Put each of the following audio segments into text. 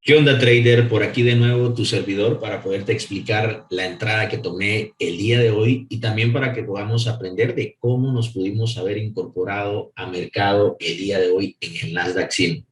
¿Qué onda, trader? Por aquí de nuevo tu servidor para poderte explicar la entrada que tomé el día de hoy y también para que podamos aprender de cómo nos pudimos haber incorporado a mercado el día de hoy en el Nasdaq 100.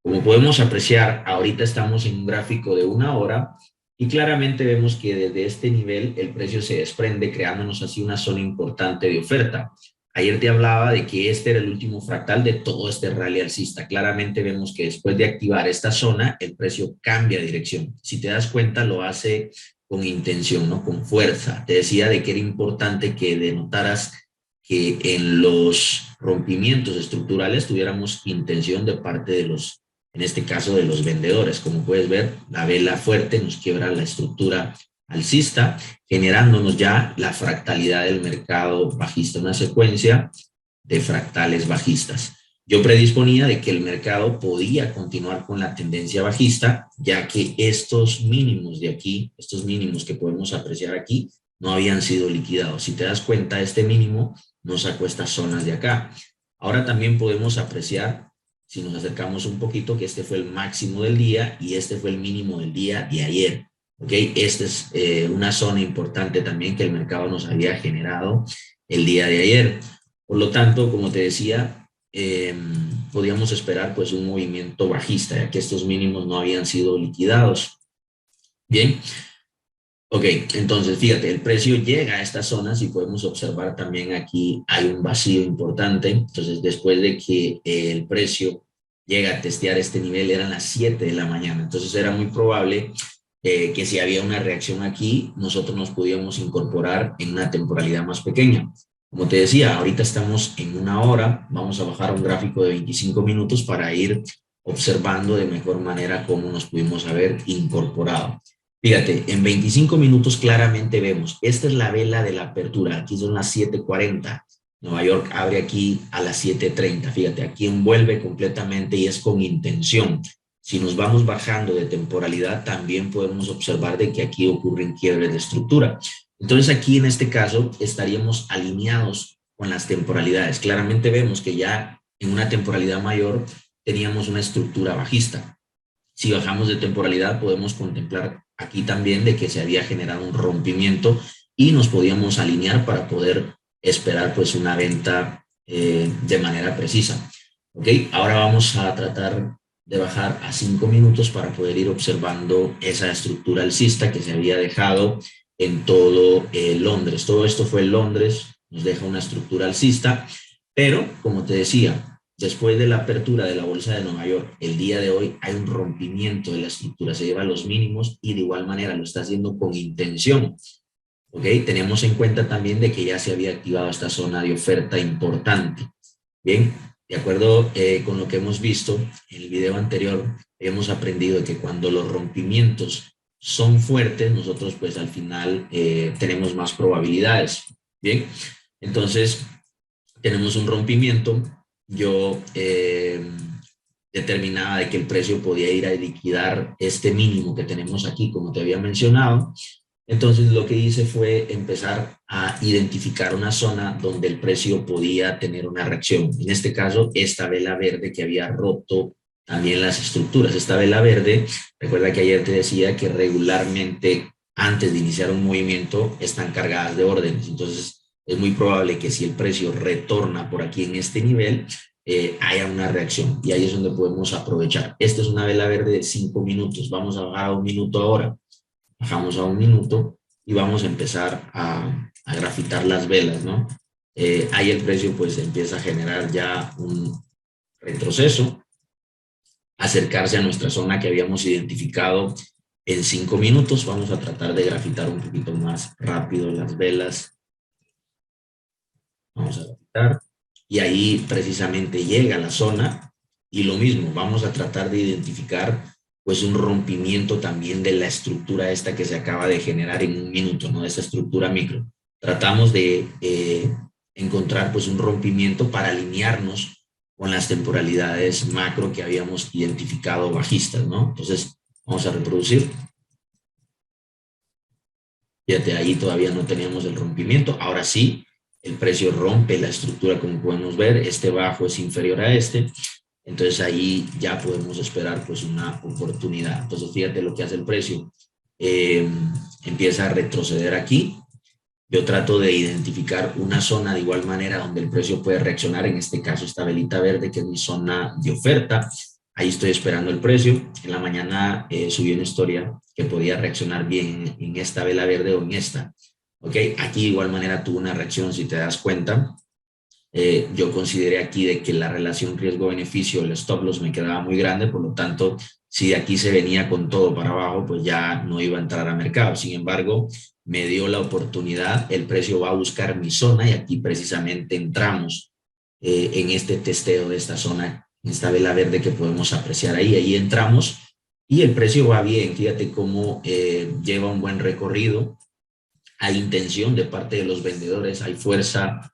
Como podemos apreciar, ahorita estamos en un gráfico de una hora y claramente vemos que desde este nivel el precio se desprende, creándonos así una zona importante de oferta. Ayer te hablaba de que este era el último fractal de todo este rally alcista. Claramente vemos que después de activar esta zona, el precio cambia de dirección. Si te das cuenta, lo hace con intención, ¿no? Con fuerza. Te decía de que era importante que denotaras que en los rompimientos estructurales tuviéramos intención de parte de los, en este caso, de los vendedores. Como puedes ver, la vela fuerte nos quiebra la estructura alcista, generándonos ya la fractalidad del mercado bajista, una secuencia de fractales bajistas. Yo predisponía de que el mercado podía continuar con la tendencia bajista, ya que estos mínimos de aquí, estos mínimos que podemos apreciar aquí, no habían sido liquidados. Si te das cuenta, este mínimo nos sacó estas zonas de acá. Ahora también podemos apreciar, si nos acercamos un poquito, que este fue el máximo del día y este fue el mínimo del día de ayer. ¿Okay? Esta es una zona importante también que el mercado nos había generado el día de ayer. Por lo tanto, como te decía, podíamos esperar pues un movimiento bajista, ya que estos mínimos no habían sido liquidados. Bien, ok, entonces fíjate, el precio llega a estas zonas y podemos observar también aquí hay un vacío importante. Entonces, después de que el precio llega a testear este nivel, eran las 7 de la mañana. Entonces, era muy probable que si había una reacción aquí, nosotros nos podíamos incorporar en una temporalidad más pequeña. Como te decía, ahorita estamos en una hora, vamos a bajar un gráfico de 25 minutos para ir observando de mejor manera cómo nos pudimos haber incorporado. Fíjate, en 25 minutos claramente vemos, esta es la vela de la apertura, aquí son las 7:40, Nueva York abre aquí a las 7:30, fíjate, aquí envuelve completamente y es con intención. Si nos vamos bajando de temporalidad, también podemos observar de que aquí ocurren quiebres de estructura. Entonces aquí en este caso estaríamos alineados con las temporalidades. Claramente vemos que ya en una temporalidad mayor teníamos una estructura bajista. Si bajamos de temporalidad, podemos contemplar aquí también de que se había generado un rompimiento y nos podíamos alinear para poder esperar pues una venta de manera precisa. ¿Ok? Ahora vamos a tratar de bajar a 5 minutos para poder ir observando esa estructura alcista que se había dejado en todo Londres. Todo esto fue en Londres, nos deja una estructura alcista, pero como te decía, después de la apertura de la bolsa de Nueva York, el día de hoy hay un rompimiento de la estructura, se lleva a los mínimos y de igual manera lo está haciendo con intención. ¿Ok? Tenemos en cuenta también de que ya se había activado esta zona de oferta importante. Bien, de acuerdo con lo que hemos visto en el video anterior, hemos aprendido que cuando los rompimientos son fuertes, nosotros pues al final tenemos más probabilidades. Bien, entonces tenemos un rompimiento. Yo determinaba de que el precio podía ir a liquidar este mínimo que tenemos aquí, como te había mencionado. Entonces lo que hice fue empezar a identificar una zona donde el precio podía tener una reacción. En este caso, esta vela verde que había roto también las estructuras. Esta vela verde, recuerda que ayer te decía que regularmente antes de iniciar un movimiento están cargadas de órdenes. Entonces es muy probable que si el precio retorna por aquí en este nivel, haya una reacción y ahí es donde podemos aprovechar. Esta es una vela verde de 5 minutos. Vamos a bajar a 1 minuto ahora. Bajamos a 1 minuto y vamos a empezar a grafitar las velas, ¿no? Ahí el precio pues empieza a generar ya un retroceso, acercarse a nuestra zona que habíamos identificado en 5 minutos. Vamos a tratar de grafitar un poquito más rápido las velas. Vamos a grafitar y ahí precisamente llega la zona y lo mismo, vamos a tratar de identificar pues un rompimiento también de la estructura esta que se acaba de generar en 1 minuto, ¿no? De esta estructura micro. Tratamos de encontrar pues un rompimiento para alinearnos con las temporalidades macro que habíamos identificado bajistas, ¿no? Entonces, vamos a reproducir. Fíjate, ahí todavía no teníamos el rompimiento. Ahora sí, el precio rompe la estructura como podemos ver. Este bajo es inferior a este. Entonces ahí ya podemos esperar pues una oportunidad. Entonces fíjate lo que hace el precio. Eh, Empieza a retroceder aquí. Yo trato de identificar una zona de igual manera donde el precio puede reaccionar. En este caso, esta velita verde, que es mi zona de oferta. Ahí estoy esperando el precio. En la mañana subí una historia que podía reaccionar bien en esta vela verde o en esta. ¿Ok? Aquí de igual manera tuvo una reacción, si te das cuenta. Yo consideré aquí de que la relación riesgo-beneficio, el stop loss me quedaba muy grande, por lo tanto, si de aquí se venía con todo para abajo, pues ya no iba a entrar a mercado. Sin embargo, me dio la oportunidad, el precio va a buscar mi zona y aquí precisamente entramos en este testeo de esta zona, en esta vela verde que podemos apreciar ahí. Ahí entramos y el precio va bien. Fíjate cómo lleva un buen recorrido. Hay intención de parte de los vendedores, hay fuerza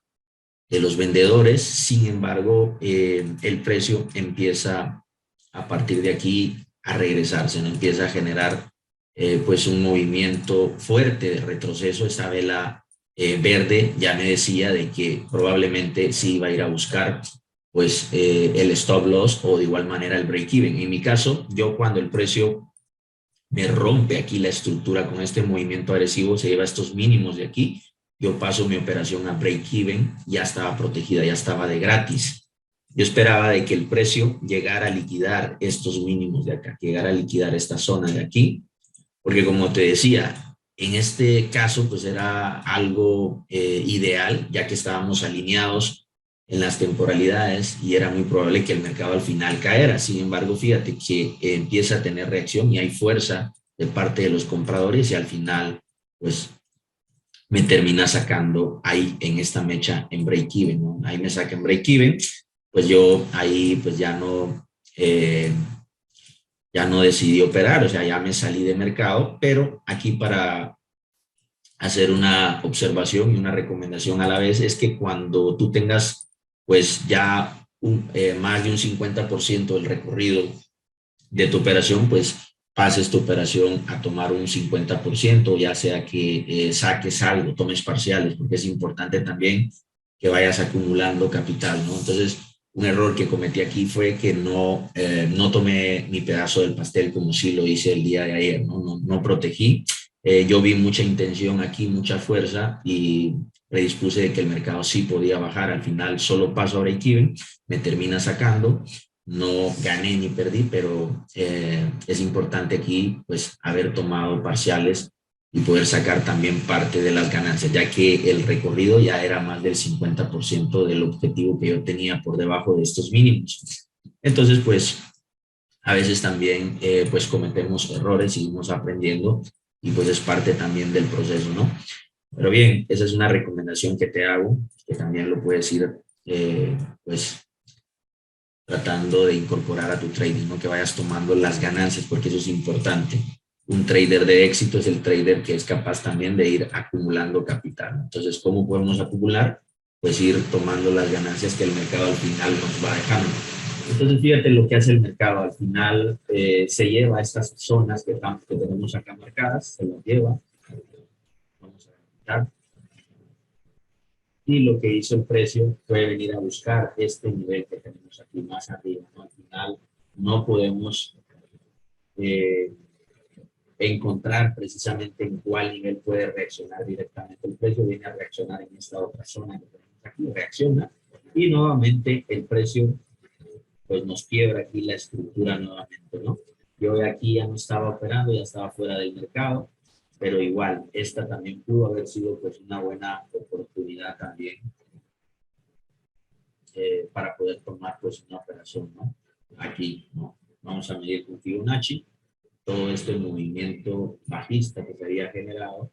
de los vendedores. Sin embargo, el precio empieza a partir de aquí a regresarse, ¿no? Empieza a generar pues un movimiento fuerte de retroceso. Esta vela verde ya me decía de que probablemente sí iba a ir a buscar pues el stop loss o de igual manera el break even. En mi caso, yo cuando el precio me rompe aquí la estructura con este movimiento agresivo, se lleva estos mínimos de aquí, yo paso mi operación a break-even, ya estaba protegida, ya estaba de gratis. Yo esperaba de que el precio llegara a liquidar estos mínimos de acá, que llegara a liquidar esta zona de aquí, porque como te decía, en este caso pues era algo ideal, ya que estábamos alineados en las temporalidades y era muy probable que el mercado al final caera. Sin embargo, fíjate que empieza a tener reacción y hay fuerza de parte de los compradores y al final pues me termina sacando ahí en esta mecha en break-even, ¿no? Ahí me saca en break-even, pues yo ahí pues ya no decidí operar, o sea, ya me salí de mercado, pero aquí para hacer una observación y una recomendación a la vez es que cuando tú tengas pues ya más de un 50% del recorrido de tu operación, pues pases tu operación a tomar un 50%, ya sea que saques algo, tomes parciales, porque es importante también que vayas acumulando capital, ¿no? Entonces, un error que cometí aquí fue que no tomé mi pedazo del pastel como sí lo hice el día de ayer, no protegí. Yo vi mucha intención aquí, mucha fuerza y predispuse de que el mercado sí podía bajar. Al final solo paso a break-even, me termina sacando. No gané ni perdí, pero es importante aquí pues haber tomado parciales y poder sacar también parte de las ganancias, ya que el recorrido ya era más del 50% del objetivo que yo tenía por debajo de estos mínimos. Entonces, pues a veces también pues cometemos errores, seguimos aprendiendo y pues es parte también del proceso, ¿no? Pero bien, esa es una recomendación que te hago, que también lo puedes ir pues tratando de incorporar a tu trading, ¿no? Que vayas tomando las ganancias, porque eso es importante. Un trader de éxito es el trader que es capaz también de ir acumulando capital. Entonces, ¿cómo podemos acumular? Pues ir tomando las ganancias que el mercado al final nos va dejando. Entonces, fíjate lo que hace el mercado. Al final se lleva estas zonas que tenemos acá marcadas, se las lleva. Vamos a quitar. Y lo que hizo el precio fue venir a buscar este nivel que tenemos aquí más arriba, ¿no? Al final no podemos eh, encontrar precisamente en cuál nivel puede reaccionar directamente el precio, viene a reaccionar en esta otra zona que tenemos aquí, reacciona y nuevamente el precio pues nos quiebra aquí la estructura nuevamente, ¿no? Yo aquí ya no estaba operando, ya estaba fuera del mercado, pero igual, esta también pudo haber sido pues una buena oportunidad también para poder tomar pues una operación, ¿no? Aquí, ¿no? Vamos a medir con Fibonacci todo este movimiento bajista que se había generado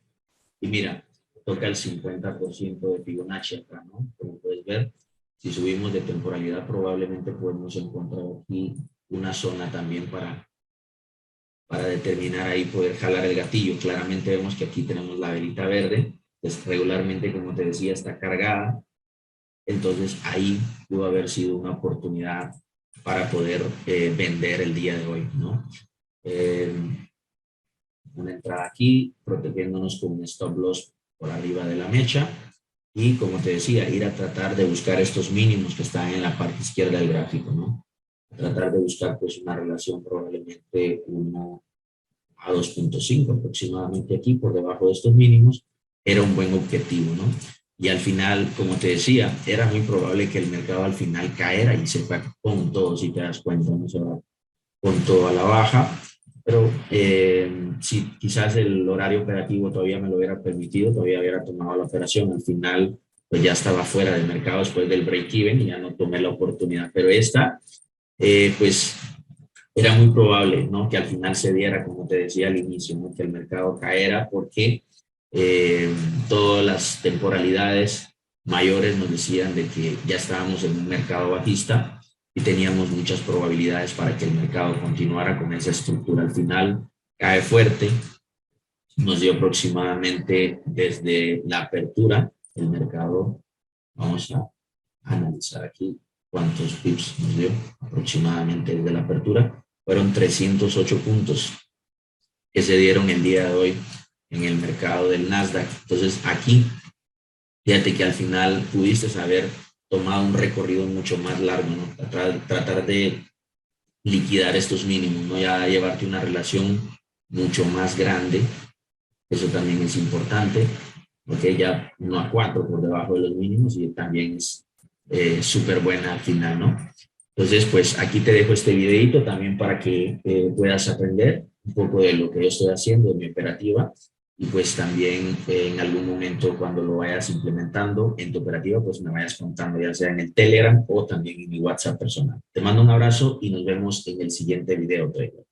y mira, toca el 50% de Fibonacci acá, ¿no? Como puedes ver, si subimos de temporalidad probablemente podemos encontrar aquí una zona también para determinar ahí poder jalar el gatillo. Claramente vemos que aquí tenemos la velita verde, pues regularmente como te decía está cargada. Entonces ahí pudo haber sido una oportunidad para poder vender el día de hoy, ¿no? Eh, una entrada aquí, protegiéndonos con un stop loss por arriba de la mecha y como te decía, ir a tratar de buscar estos mínimos que están en la parte izquierda del gráfico, ¿no? tratar de buscar pues una relación probablemente 1 a 2.5 aproximadamente aquí, por debajo de estos mínimos, era un buen objetivo, ¿no? Y al final, como te decía, era muy probable que el mercado al final caera y se fue con todo, si te das cuenta, no se va con todo a la baja, pero si quizás el horario operativo todavía me lo hubiera permitido, todavía hubiera tomado la operación, al final pues ya estaba fuera del mercado después del break-even y ya no tomé la oportunidad, pero esta pues era muy probable, ¿no? Que al final se diera, como te decía al inicio, ¿no? Que el mercado caera porque eh, todas las temporalidades mayores nos decían de que ya estábamos en un mercado bajista y teníamos muchas probabilidades para que el mercado continuara con esa estructura. Al final cae fuerte, nos dio aproximadamente desde la apertura del mercado, vamos a analizar aquí cuántos pips nos dio aproximadamente desde la apertura, fueron 308 puntos que se dieron el día de hoy en el mercado del Nasdaq. Entonces aquí, fíjate que al final pudiste haber tomado un recorrido mucho más largo, ¿no? Tratar de liquidar estos mínimos, ¿no? Ya llevarte una relación mucho más grande, eso también es importante, porque ya 1 a 4 por debajo de los mínimos y también es súper buena al final, ¿no? Entonces, pues aquí te dejo este videito también para que puedas aprender un poco de lo que yo estoy haciendo, de mi operativa, y pues también en algún momento cuando lo vayas implementando en tu operativa, pues me vayas contando, ya sea en el Telegram o también en mi WhatsApp personal. Te mando un abrazo y nos vemos en el siguiente video, trader.